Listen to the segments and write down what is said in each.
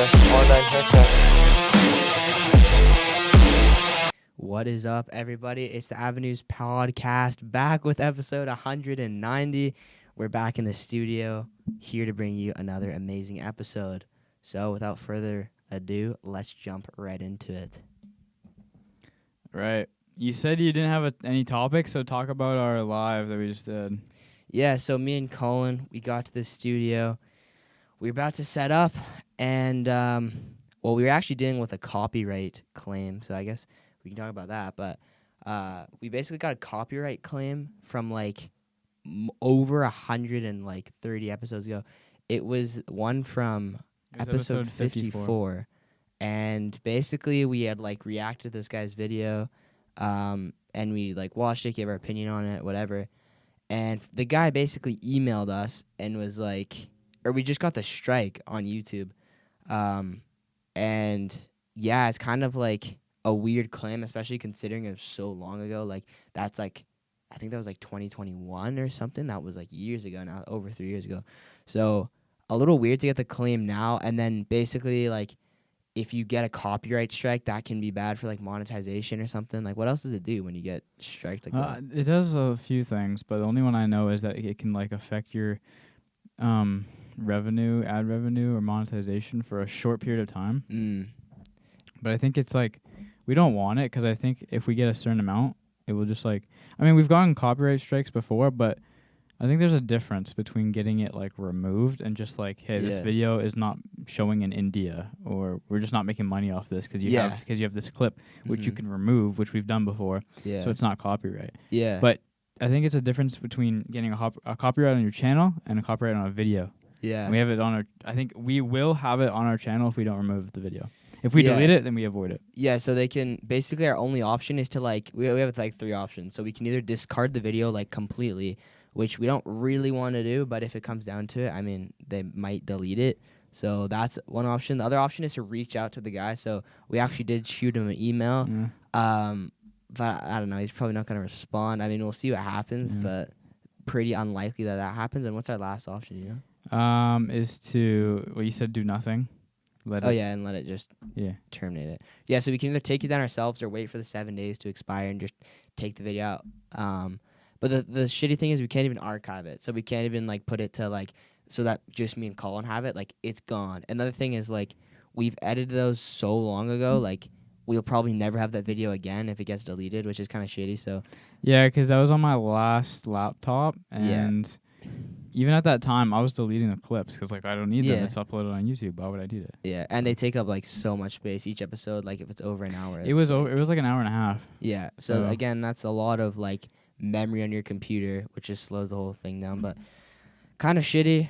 online haircut. What is up, everybody? It's the Avenues podcast, back with episode 190. We're back in the studio, here to bring you another amazing episode. So, without further ado, let's jump right into it. Right. You said you didn't have any topics, so talk about our live that we just did. Yeah, so me and Colin, we got to the studio. We were about to set up, and, we were actually dealing with a copyright claim, so I guess we can talk about that. But we basically got a copyright claim from, over 130 episodes ago. It was one from episode 54. And basically, we had, reacted to this guy's video, and we, watched it, gave our opinion on it, whatever. And the guy basically emailed us and was or we just got the strike on YouTube. And yeah, it's kind of a weird claim, especially considering it was so long ago. That's I think that was 2021 or something. That was years ago now, over 3 years ago. So a little weird to get the claim now. And then basically if you get a copyright strike, that can be bad for monetization or something. What else does it do when you get striked like that? It does a few things, but the only one I know is that it can affect your ad revenue or monetization for a short period of time. But I think it's we don't want it, because I think if we get a certain amount, it will just we've gotten copyright strikes before, but I think there's a difference between getting it removed and just hey, this video is not showing in India, or we're just not making money off this because you have this clip which you can remove, which we've done before. Yeah. So it's not copyright. Yeah. But I think it's a difference between getting a copyright on your channel and a copyright on a video. Yeah. And we have it on I think we will have it on our channel if we don't remove the video. If we delete it, then we avoid it. Yeah, so they can basically, our only option is to we have three options. So we can either discard the video completely, which we don't really want to do, but if it comes down to it, they might delete it. So that's one option. The other option is to reach out to the guy. So we actually did shoot him an email. But I don't know, he's probably not going to respond. We'll see what happens, but pretty unlikely that happens. And what's our last option, you know? Is to, you said do nothing. And let it just terminate it. Yeah, so we can either take it down ourselves or wait for the 7 days to expire and just take the video out. But the shitty thing is we can't even archive it. So we can't even put it to so that just me and Colin have it. It's gone. Another thing is we've edited those so long ago. We'll probably never have that video again if it gets deleted, which is kind of shitty. So yeah, because that was on my last laptop, and even at that time I was deleting the clips because I don't need them. It's uploaded on YouTube. Why would I do that? Yeah, and they take up so much space each episode. If it's over an hour, it was over. It was an hour and a half. Yeah. So again, that's a lot of memory on your computer, which just slows the whole thing down. But kind of shitty.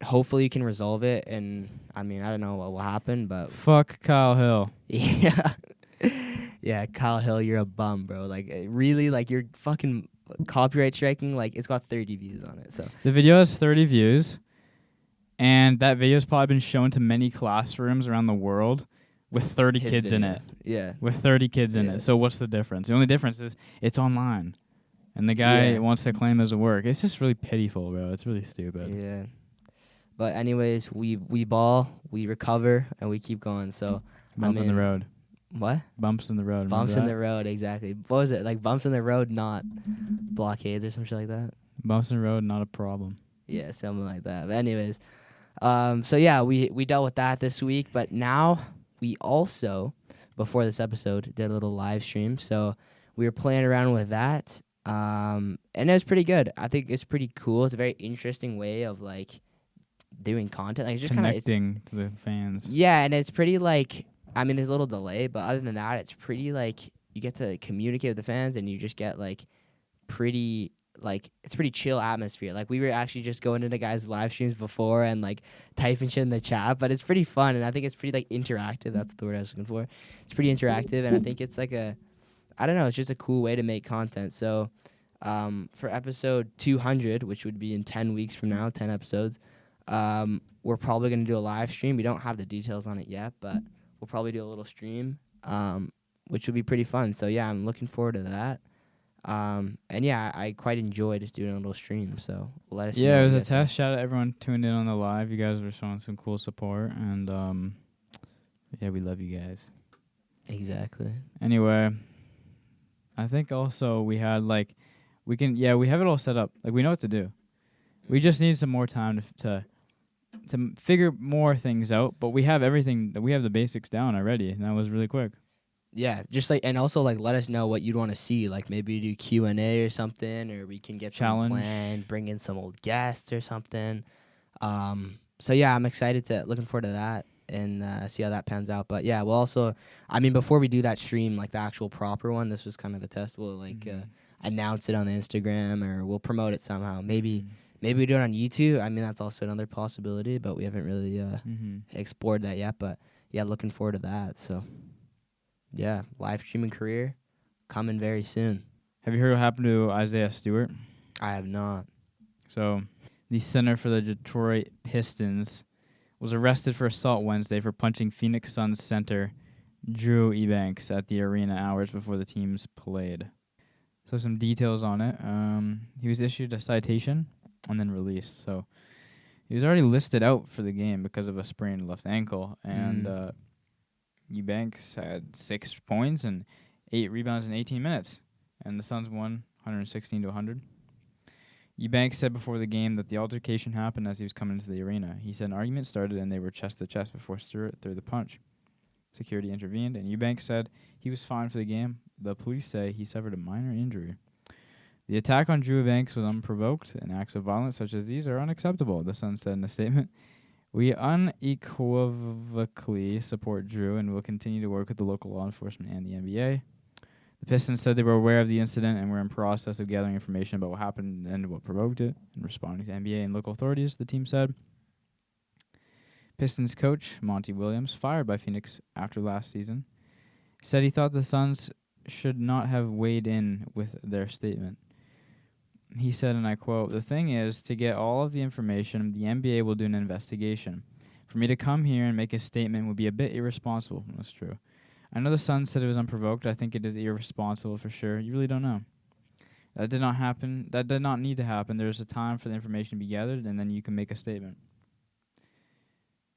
Hopefully you can resolve it, and I don't know what will happen, but fuck Kyle Hill. Yeah, Kyle Hill, you're a bum, bro. Really, you're fucking copyright striking. It's got 30 views on it. So the video has 30 views, and that video's probably been shown to many classrooms around the world with 30 kids in it. Yeah. With 30 kids in it. So what's the difference? The only difference is it's online. And the guy wants to claim his work. It's just really pitiful, bro. It's really stupid. Yeah. But anyways, we ball, we recover, and we keep going. So Bump in the road. What? Bumps in the road. Bumps in the road, exactly. What was it? Bumps in the road, not blockades or some shit like that? Bumps in the road, not a problem. Yeah, something like that. But anyways, we dealt with that this week. But now we also, before this episode, did a little live stream. So we were playing around with that. And it was pretty good. I think it's pretty cool. It's a very interesting way of doing content. It's just connecting to the fans. Yeah, and it's pretty there's a little delay, but other than that, it's pretty you get to communicate with the fans, and you just get pretty it's pretty chill atmosphere. We were actually just going into guys' live streams before and typing shit in the chat, but it's pretty fun, and I think it's pretty interactive. That's the word I was looking for. It's pretty interactive, and I think it's I don't know, it's just a cool way to make content. So for episode 200, which would be in 10 weeks from now, 10 episodes, we're probably going to do a live stream. We don't have the details on it yet, but we'll probably do a little stream, which would be pretty fun. So, yeah, I'm looking forward to that. And yeah, I quite enjoyed doing a little stream. So let us know. Yeah, it what was you a guys think. test. Shout out everyone tuned in on the live. You guys were showing some cool support, and yeah, we love you guys. Exactly. Anyway, I think also we had we have it all set up. Like we know what to do. We just need some more time to figure more things out. But we have everything. We have the basics down already, and that was really quick. Yeah, just and also let us know what you'd want to see. Like maybe do Q&A or something, or we can get Challenge. something planned, bring in some old guests or something. So yeah, I'm looking forward to that and see how that pans out. But yeah, we'll also, before we do that stream, like the actual proper one, this was kind of a test. We'll announce it on the Instagram, or we'll promote it somehow. Maybe we do it on YouTube. That's also another possibility, but we haven't really explored that yet. But yeah, looking forward to that. So. Yeah, live streaming career coming very soon. Have you heard what happened to Isaiah Stewart? I have not. So, the center for the Detroit Pistons was arrested for assault Wednesday for punching Phoenix Suns center Drew Eubanks at the arena hours before the teams played. So some details on it. He was issued a citation and then released. So he was already listed out for the game because of a sprained left ankle. And Eubanks had 6 points and 8 rebounds in 18 minutes. And the Suns won 116-100. Eubanks said before the game that the altercation happened as he was coming into the arena. He said an argument started and they were chest to chest before Stewart threw the punch. Security intervened, and Eubanks said he was fine for the game. The police say he suffered a minor injury. The attack on Drew Eubanks was unprovoked, and acts of violence such as these are unacceptable, the Sun said in a statement. We unequivocally support Drew and will continue to work with the local law enforcement and the NBA. The Pistons said they were aware of the incident and were in process of gathering information about what happened and what provoked it. In responding to NBA and local authorities, the team said. Pistons coach Monty Williams, fired by Phoenix after last season, said he thought the Suns should not have weighed in with their statement. He said, and I quote, "The thing is, to get all of the information, the NBA will do an investigation. For me to come here and make a statement would be a bit irresponsible." That's true. I know the Suns said it was unprovoked. I think it is irresponsible for sure. You really don't know. That did not happen. That did not need to happen. There's a time for the information to be gathered, and then you can make a statement.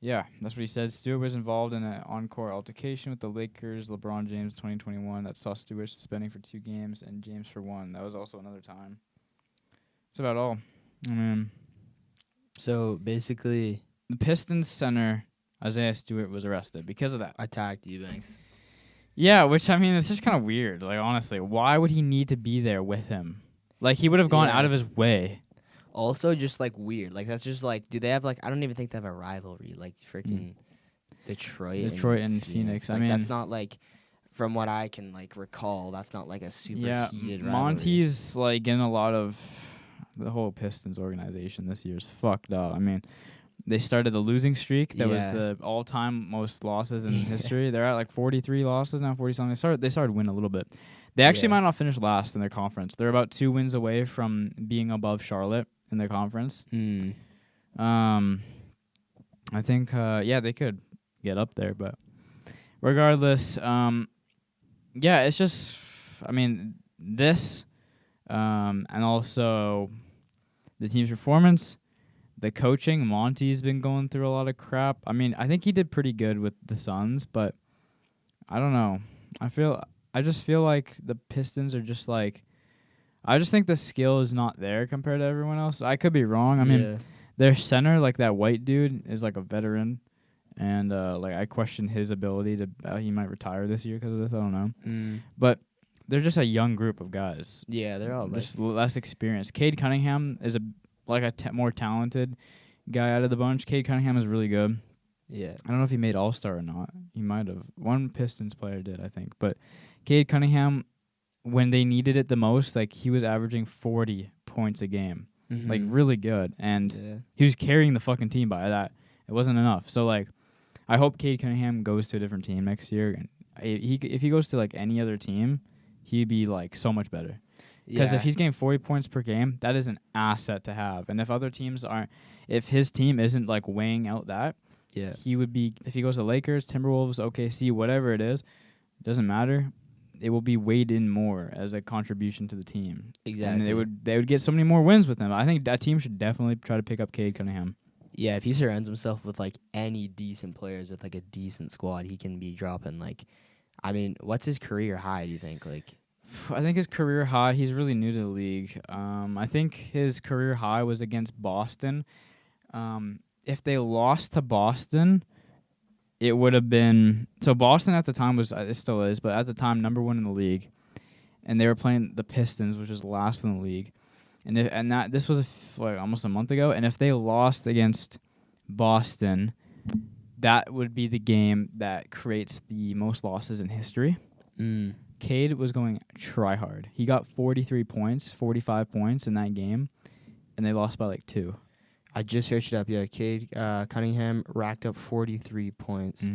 Yeah, that's what he said. Stewart was involved in an on-court altercation with the Lakers, LeBron James 2021. That saw Stewart suspending for 2 games and James for 1. That was also another time. That's about all. So basically, the Pistons center, Isaiah Stewart, was arrested because of that. Attacked Eubanks. Yeah, which, it's just kind of weird. Like, honestly, why would he need to be there with him? Like, he would have gone out of his way. Also, just, weird. That's just, do they have, I don't even think they have a rivalry. Freaking Detroit and Phoenix. That's not, from what I can, recall, that's not, a super heated rivalry. Monty's, getting a lot of... The whole Pistons organization this year is fucked up. They started the losing streak. That was the all-time most losses in history. They're at 43 losses now, 40-something. They started winning a little bit. They actually might not finish last in their conference. They're about 2 wins away from being above Charlotte in their conference. I think, they could get up there. But regardless, it's just, this and also the team's performance. The coaching, Monty's been going through a lot of crap. I think he did pretty good with the Suns, but I don't know. I just feel like the Pistons are just I just think the skill is not there compared to everyone else. I could be wrong. Their center, that white dude, is a veteran, and I question his ability to. He might retire this year because of this. I don't know, but they're just a young group of guys. Yeah, they're all just less experienced. Cade Cunningham is a more talented guy out of the bunch. Cade Cunningham is really good. Yeah. I don't know if he made All-Star or not. He might have. One Pistons player did, I think. But Cade Cunningham, when they needed it the most, he was averaging 40 points a game. Really good. And he was carrying the fucking team by that. It wasn't enough. So, I hope Cade Cunningham goes to a different team next year. And if he goes to, any other team, he'd be, so much better. Because if he's getting 40 points per game, that is an asset to have. And if other teams aren't, if his team isn't weighing out that, he would be. If he goes to Lakers, Timberwolves, OKC, whatever it is, doesn't matter. it will be weighed in more as a contribution to the team. Exactly. And they would get so many more wins with him. I think that team should definitely try to pick up Cade Cunningham. Yeah, if he surrounds himself with like any decent players with like a decent squad, he can be dropping like, I mean, what's his career high? Do you think like? I think his career high. He's really new to the league. I think his career high was against Boston. If they lost to Boston, it would have been so. Boston at the time was it still is, but at the time number 1 in the league, and they were playing the Pistons, which is last in the league. And this was like almost a month ago. And if they lost against Boston, that would be the game that creates the most losses in history. Cade was going try hard. He got 43 points, 45 points in that game, and they lost by like 2. I just searched it up. Yeah, Cade Cunningham racked up 43 points,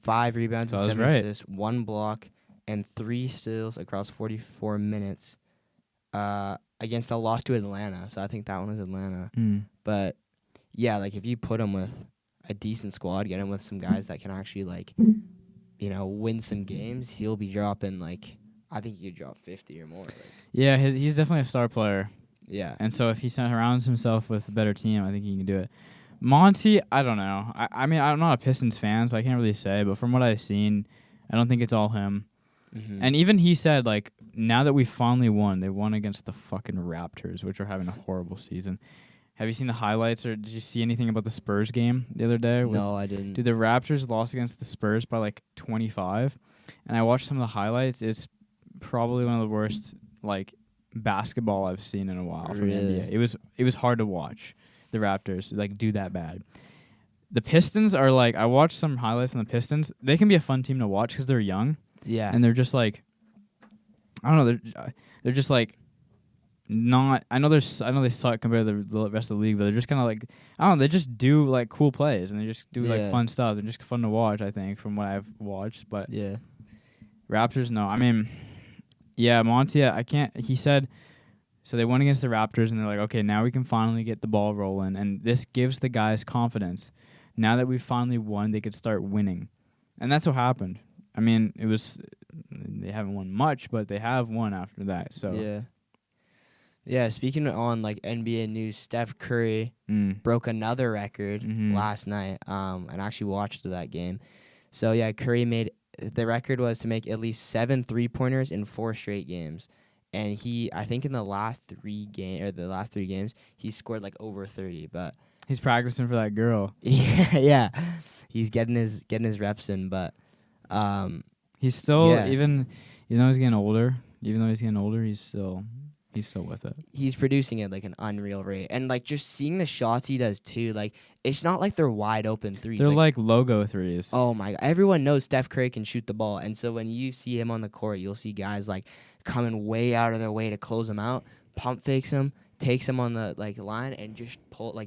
5 rebounds and 7 assists, 1 block, and 3 steals across 44 minutes. Against a loss to Atlanta, so I think that one was Atlanta. But yeah, like if you put him with a decent squad, get him with some guys that can actually like, win some games, he'll be dropping like I think he could drop 50 or more. Like. Yeah, he's definitely a star player. Yeah, and so if he surrounds himself with a better team, I think he can do it. Monty, I don't know. I mean, I'm not a Pistons fan, so I can't really say. But from what I've seen, I don't think it's all him. And even he said, like, now that we finally won, they won against the fucking Raptors, which are having a horrible season. Have you seen the highlights, or did you see anything about the Spurs game the other day? No, I didn't. Dude, the Raptors lost against the Spurs by, like, 25. And I watched some of the highlights. It's probably one of the worst, like, basketball I've seen in a while from the NBA. It was hard to watch, the Raptors, like, do that bad. The Pistons are, like, I watched some highlights on the Pistons. They can be a fun team to watch because they're young. Yeah. And they're just like, I don't know, they're just like not. I know they suck compared to the rest of the league, but they're just kind of like, I don't know, they just do like cool plays and they just do like fun stuff. They're just fun to watch, I think, from what I've watched. But yeah, Raptors, no. I mean, yeah, Monty, I can't. He said, so they won against the Raptors and they're like, okay, now we can finally get the ball rolling, and this gives the guys confidence. Now that we finally won, they could start winning, and that's what happened. I mean, they haven't won much, but they have won after that. So yeah. Speaking on like NBA news, Steph Curry broke another record last night. And actually watched that game. So yeah, Curry the record was to make at least 7 3-pointers in 4 straight games, and I think in the last 3 games, he scored like over 30. But he's practicing for that girl. yeah, he's getting his reps in, but. He's still even though he's getting older. He's still with it. He's producing at like an unreal rate, and like just seeing the shots he does too. Like it's not like they're wide open threes. They're like logo threes. Oh my God! Everyone knows Steph Curry can shoot the ball, and so when you see him on the court, you'll see guys like coming way out of their way to close him out, pump fakes him, takes him on the like line, and just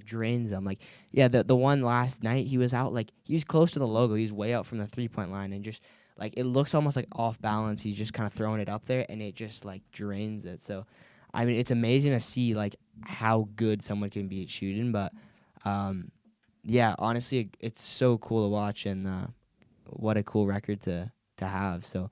drains them. Like the one last night he was out, like he was close to the logo. He was way out from the 3-point line, and just like it looks almost like off balance. He's just kind of throwing it up there, and it just like drains it. So, I mean, it's amazing to see like how good someone can be at shooting. But, honestly, it's so cool to watch, and what a cool record to have. So,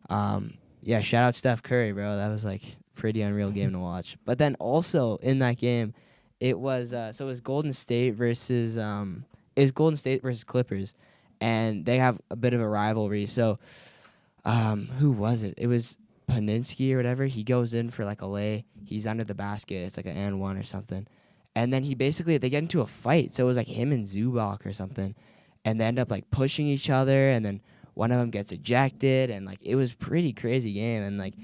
shout out Steph Curry, bro. That was like pretty unreal game to watch. But then also in that game, it was Golden State versus Clippers. And they have a bit of a rivalry. So, who was it? It was Paninsky or whatever. He goes in for like a lay. He's under the basket. It's like an and one or something. And then they get into a fight. So it was like him and Zubac or something. And they end up like pushing each other. And then one of them gets ejected. And like it was pretty crazy game. And like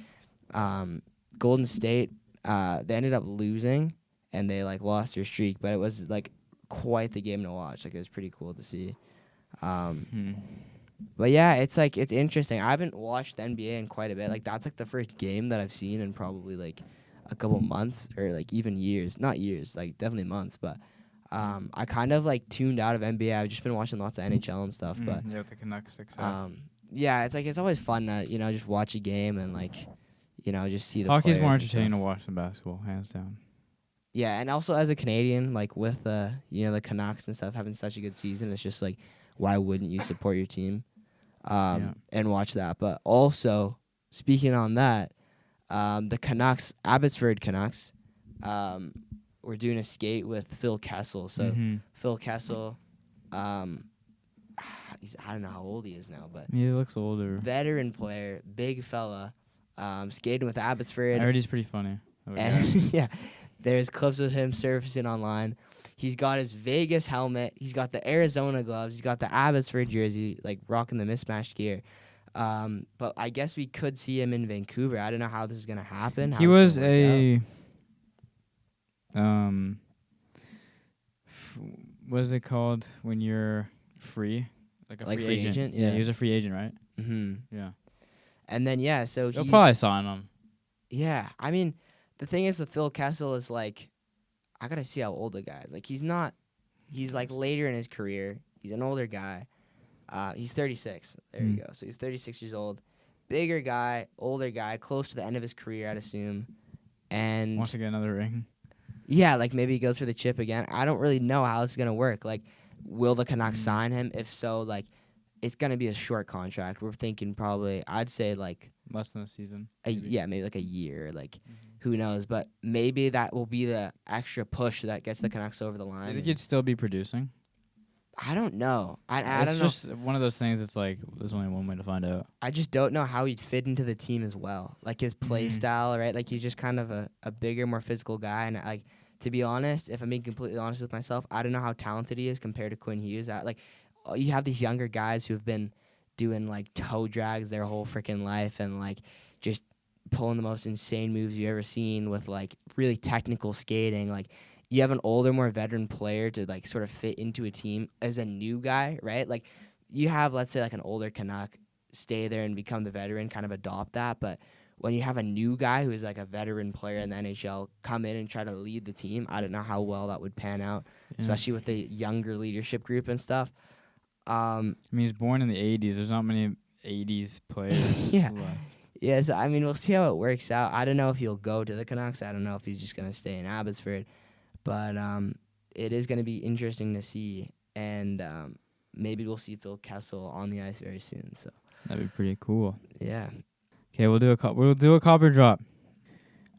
Golden State, they ended up losing. And they like lost their streak. But it was like quite the game to watch. Like it was pretty cool to see. But yeah, it's interesting. I haven't watched the NBA in quite a bit. Like that's like the first game that I've seen in probably like a couple months or like even years. Not years, like definitely months. But I kind of like tuned out of NBA. I've just been watching lots of NHL and stuff. But the Canucks success. It's like it's always fun to just watch a game and like just see the hockey's more players entertaining to watch than basketball, hands down. Yeah, and also as a Canadian, like with the Canucks and stuff having such a good season, it's just like, why wouldn't you support your team and watch that? But also, speaking on that, the Canucks, Abbotsford Canucks, were doing a skate with Phil Kessel. So Phil Kessel, I don't know how old he is now, but he looks older. veteran player, big fella, skating with Abbotsford. I heard he's pretty funny. And yeah, there's clips of him surfacing online. He's got his Vegas helmet. He's got the Arizona gloves. He's got the Abbotsford jersey, like rocking the mismatched gear. But I guess we could see him in Vancouver. I don't know how this is gonna happen. He was what is it called when you're free? Like a free agent? Yeah, he was a free agent, right? Mm-hmm. Yeah. And then so they'll he's probably sign him. Yeah, I mean, the thing is with Phil Kessel is like, I gotta see how old the guy is. Like he's like later in his career. He's an older guy. He's 36. There you go. So he's 36 years old. Bigger guy, older guy, close to the end of his career, I'd assume. And wants to get another ring. Yeah, like maybe he goes for the chip again. I don't really know how this is gonna work. Like, will the Canucks sign him? If so, like, it's gonna be a short contract. We're thinking probably, I'd say like less than a season. Maybe like a year. Like, who knows? But maybe that will be the extra push that gets the Canucks over the line. Do you think he'd still be producing? I don't know. I don't know. It's just one of those things. It's like there's only one way to find out. I just don't know how he'd fit into the team as well. Like his play style, right? Like he's just kind of a bigger, more physical guy. And like, to be honest, if I'm being completely honest with myself, I don't know how talented he is compared to Quinn Hughes. You have these younger guys who have been doing like toe drags their whole freaking life and like just pulling the most insane moves you've ever seen with like really technical skating. Like, you have an older, more veteran player to like sort of fit into a team as a new guy, right? Like, you have, let's say, like an older Canuck stay there and become the veteran, kind of adopt that. But when you have a new guy who is like a veteran player in the NHL come in and try to lead the team, I don't know how well that would pan out, especially with the younger leadership group and stuff. I mean, he's born in the 80s. There's not many 80s players Yeah. left. Yeah, so, I mean, we'll see how it works out. I don't know if he'll go to the Canucks. I don't know if he's just going to stay in Abbotsford. But it is going to be interesting to see. And maybe we'll see Phil Kessel on the ice very soon. So that'd be pretty cool. Yeah. Okay, we'll do a copper drop.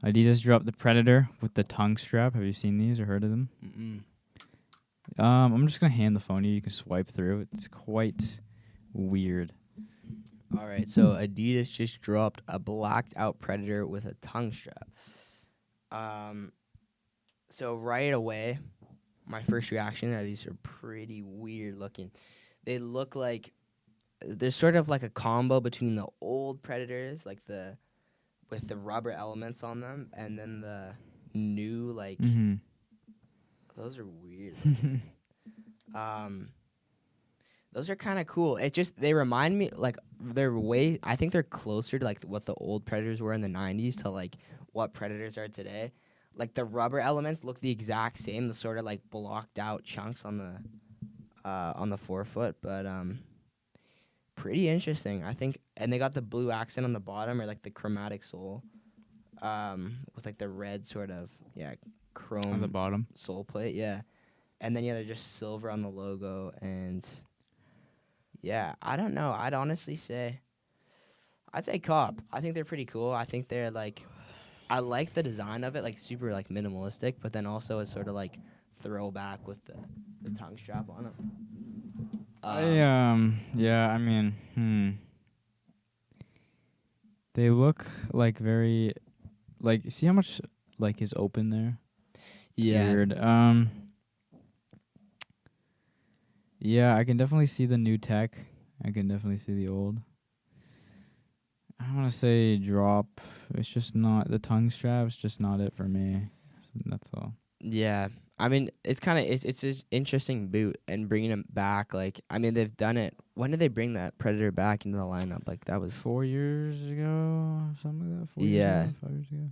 Adidas dropped the Predator with the tongue strap. Have you seen these or heard of them? Mm-mm. I'm just gonna hand the phone to you. You can swipe through. It's quite weird. All right, so Adidas just dropped a blacked out Predator with a tongue strap. So right away, my first reaction are these are pretty weird looking. They look like they're sort of like a combo between the old Predators, like with the rubber elements on them, and then the new like. Mm-hmm. Those are weird. Those are kind of cool. They remind me like I think they're closer to like what the old Predators were in the 90s to like what Predators are today. Like the rubber elements look the exact same, the sort of like blocked out chunks on the forefoot, but pretty interesting, I think. And they got the blue accent on the bottom, or like the chromatic sole, with like the red sort of chrome on the bottom sole plate, and then they're just silver on the logo, and I don't know. I'd say cop. I think they're pretty cool. I think they're like, I like the design of it, like super like minimalistic, but then also it's sort of like throwback with the tongue strap on it. I mean, they look like very, like, see how much like is open there? Yeah. Weird. Yeah, I can definitely see the new tech. I can definitely see the old. I want to say drop. It's just not the tongue strap. It's just not it for me. That's all. Yeah. I mean, it's an interesting boot, and bringing them back. Like, I mean, they've done it. When did they bring that Predator back into the lineup? Like, that was 4 years ago, something like that. 5 years ago.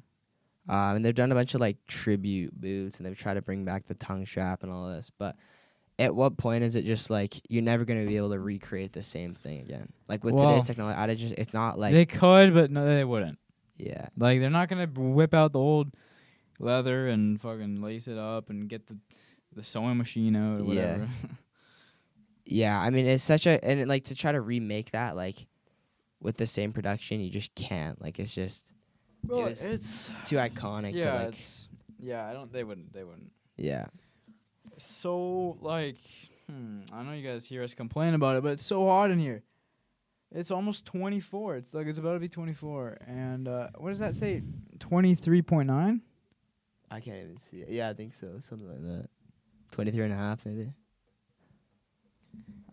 And they've done a bunch of like tribute boots, and they've tried to bring back the tongue strap and all this. But at what point is it just like you're never going to be able to recreate the same thing again? Like with today's technology, it's not like they could, but no, they wouldn't. Yeah, like they're not gonna whip out the old leather and fucking lace it up and get the sewing machine out or whatever. Yeah, I mean, it's to try to remake that, like, with the same production, you just can't. Like it's just Well, it's it's too iconic to yeah, like. it's yeah. I don't. They wouldn't. They wouldn't. Yeah. So like, I know you guys hear us complain about it, but it's so hot in here. It's almost 24. It's like it's about to be 24. And what does that say? 23.9. I can't even see it. Yeah, I think so. Something like that. 23 and a half, maybe.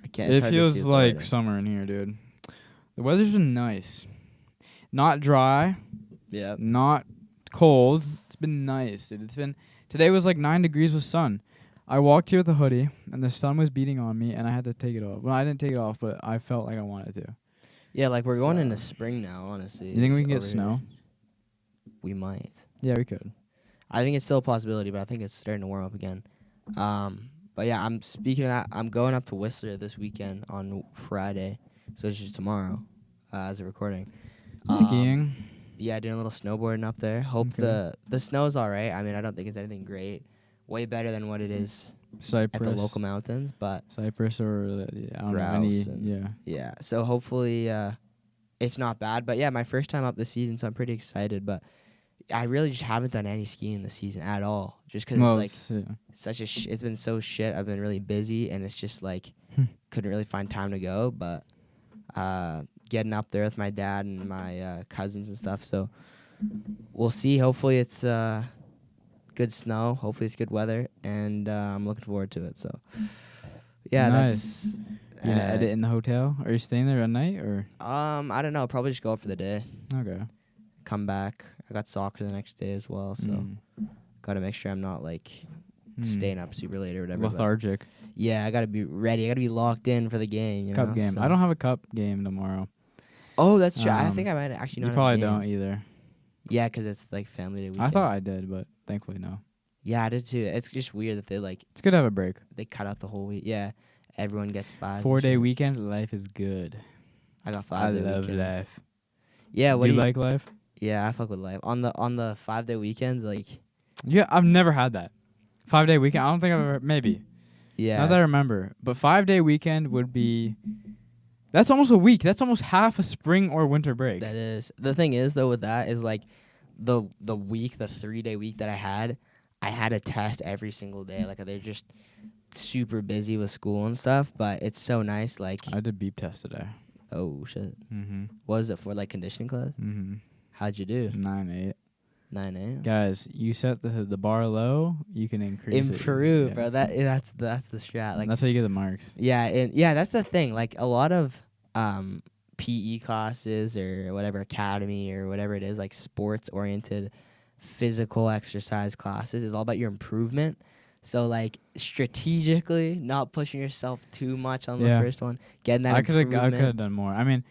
I can't. It's It hard to see feels with the like lighting. summer in here, dude. The weather's been nice. Not dry, Yeah. not cold. It's been nice, dude. Today was like 9 degrees with sun. I walked here with a hoodie, and the sun was beating on me, and I had to take it off. Well, I didn't take it off, but I felt like I wanted to. Yeah, like we're going So- into spring now, honestly. You think we can get over snow? here. We might. Yeah, we could. I think it's still a possibility, but I think it's starting to warm up again. But yeah, I'm speaking of that. I'm going up to Whistler this weekend on Friday, so it's just tomorrow, as a recording. Skiing. Yeah, doing a little snowboarding up there. Hope Okay. the snow's all right. I mean, I don't think it's anything great. Way better than what it is Cypress. at the local mountains, but Cypress or I don't know any. Grouse and- Yeah. yeah. So hopefully it's not bad. But yeah, my first time up this season, so I'm pretty excited. But I really just haven't done any skiing this season at all, just because Well, it's like such a it's been so shit. I've been really busy, and it's just like couldn't really find time to go. But getting up there with my dad and my cousins and stuff. So we'll see. Hopefully it's good snow. Hopefully it's good weather, and I'm looking forward to it. So yeah, Nice. that's. You gonna edit in the hotel? Are you staying there at night or? I don't know. Probably just go out for the day. Okay. Come back. I got soccer the next day as well, so gotta make sure I'm not like staying up super late or whatever. but Lethargic. yeah, I gotta be ready. I gotta be locked in for the game. You know? Cup game. So. I don't have a cup game tomorrow. Oh, that's true. I Um, think I might actually not. You have probably a game. don't either. Yeah, 'cause it's like family day weekend. I thought I did, but thankfully no. Yeah, I did too. It's just weird that It's good to have a break. they cut out the whole week. Yeah, everyone gets buys. and 4-day shit. weekend, life is good. I got I 5 day love weekends. life. Yeah, what do do you you like life? Yeah, I fuck with life. On the 5-day weekends, like Yeah, I've never had that. 5-day weekend. I don't think I've ever. Maybe. yeah. Not that I remember. But 5-day weekend would be. That's almost a week. That's almost half a spring or winter break. That is the thing is though with that is like the week, the 3-day week that I had a test every single day. Like they're just super busy with school and stuff, but it's so nice. Like I did beep test today. oh shit, Mm-hmm. what was it for? Like conditioning class? Mm-hmm. How'd you do? 9-8. 9 Guys, you set the bar low, you can increase it. Improve, Yeah. bro. That's the strat. Like That's how you get the marks. yeah, and yeah, that's the thing. Like a lot of PE classes or whatever academy or whatever it is, like sports oriented physical exercise classes is all about your improvement. So like strategically not pushing yourself too much on Yeah. the first one, getting that I could improvement. have done more. I mean,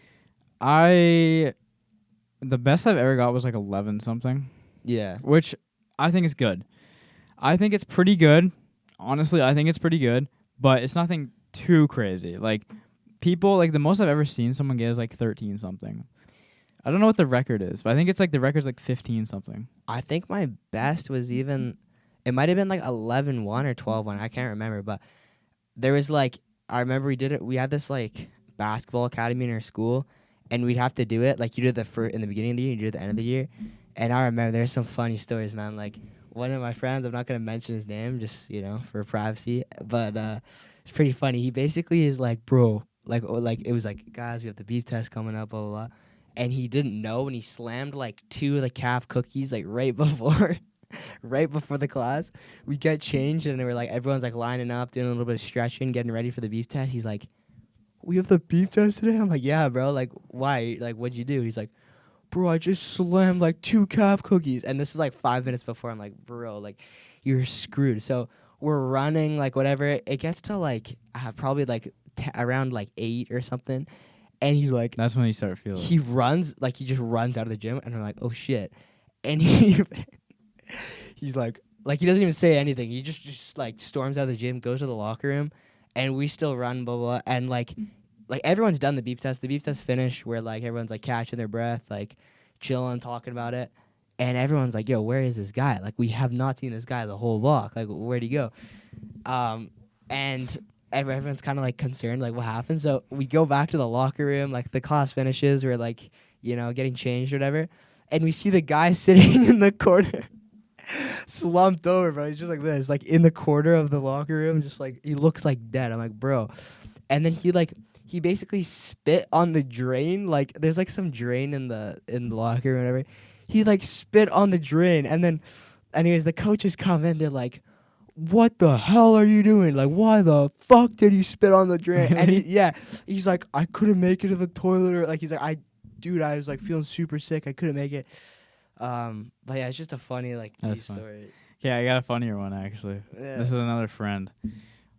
the best I've ever got was like 11 something, Yeah. which I think is good. I think it's pretty good. Honestly, I think it's pretty good, but it's nothing too crazy. Like people, like the most I've ever seen someone get is like 13 something. I don't know what the record is, but I think it's like the record's like 15 something. I think my best was even it might have been like 11-1 or 12-1. I can't remember, but there was like I remember we had this like basketball academy in our school, and we'd have to do it like you did in the beginning of the year, you did at the end of the year. And I remember there's some funny stories, man. Like one of my friends, I'm not gonna mention his name, just for privacy, but it's pretty funny. He basically is like, bro, like it was like, guys, we have the beef test coming up, blah blah blah, and he didn't know, and he slammed like 2 of the calf cookies like right before. Right before the class, we get changed, and we're like, everyone's like lining up, doing a little bit of stretching, getting ready for the beef test. He's like, "We have the beef test today." I'm like, "Yeah, bro. Like, why? Like, what'd you do?" He's like, "Bro, I just slammed like 2 calf cookies," and this is like 5 minutes before. I'm like, "Bro, like, you're screwed." So we're running, like, whatever. It gets to like probably like around like 8 or something, and he's like, That's when you start feeling. he runs, like, he just runs out of the gym, and I'm like, "Oh shit," and he's like he doesn't even say anything. He just like storms out of the gym, goes to the locker room, and we still run, blah blah. And like everyone's done the beep test. The beep test finished, where like everyone's like catching their breath, like chilling, talking about it, and everyone's like, "Yo, where is this guy? Like we have not seen this guy the whole walk. Like where'd he go?" And everyone's kind of like concerned, like what happened. So we go back to the locker room, like the class finishes, we're like, getting changed or whatever, and we see the guy sitting in the corner, slumped over, bro. He's just like this, like in the corner of the locker room, just like he looks like dead. I'm like, bro, and then he basically spit on the drain. Like there's like some drain in the locker room or whatever. He like spit on the drain, and then, anyways, the coaches come in. They're like, "What the hell are you doing? Like, why the fuck did you spit on the drain?" And he's like, "I couldn't make it to the toilet." Or like he's like, I was like feeling super sick. I couldn't make it. But yeah, it's just a funny like beef story. Yeah, I got a funnier one actually. Yeah. This is another friend.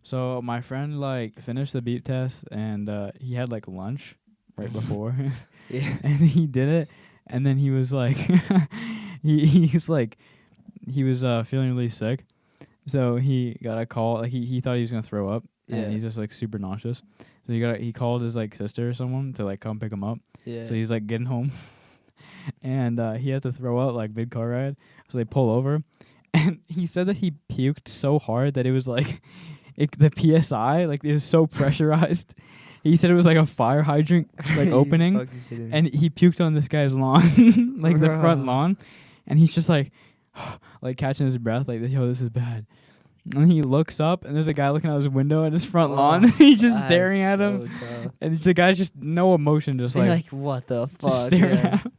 So my friend like finished the beep test and he had like lunch right before. Yeah. And he did it, and then he was like, he was feeling really sick, so he got a call. Like he thought he was gonna throw up, and he's just like super nauseous. So he called his like sister or someone to like come pick him up. Yeah. So he's like getting home, and he had to throw up like mid car ride. So they pull over, and he said that he puked so hard that it was like the PSI, like it was so pressurized. He said it was like a fire hydrant like opening, and he puked on this guy's lawn, like the front lawn, and he's just like catching his breath, like, yo, this is bad. And he looks up, and there's a guy looking out his window at his front lawn. He's just staring at him, and the guy's just no emotion, just like what the fuck, just staring at him.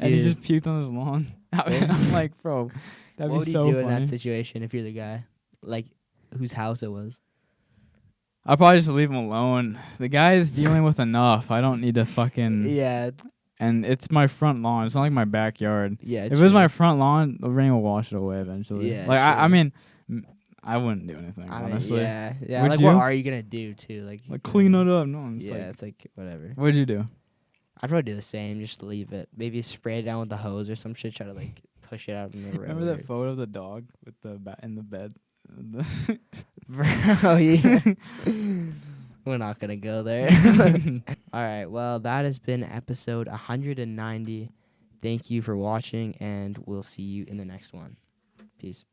And he just puked on his lawn. I'm like, bro, that'd what be would so you do funny. in that situation if you're the guy, like whose house it was? I'll probably just leave him alone. The guy is dealing with enough. I don't need to fucking... Yeah. And it's my front lawn. It's not like my backyard. Yeah. If it was my front lawn, the rain will wash it away eventually. Yeah. Like, I mean, I wouldn't do anything, honestly. Yeah. Would like, you? what are you going to do, too? Like clean it up. No, it's it's like, whatever. What'd you do? I'd probably do the same. Just leave it. Maybe spray it down with the hose or some shit. Try to, like, push it out in the road. Remember that photo of the dog with the in the bed? Bro, yeah. We're not going to go there. All right. Well, that has been episode 190. Thank you for watching, and we'll see you in the next one. Peace.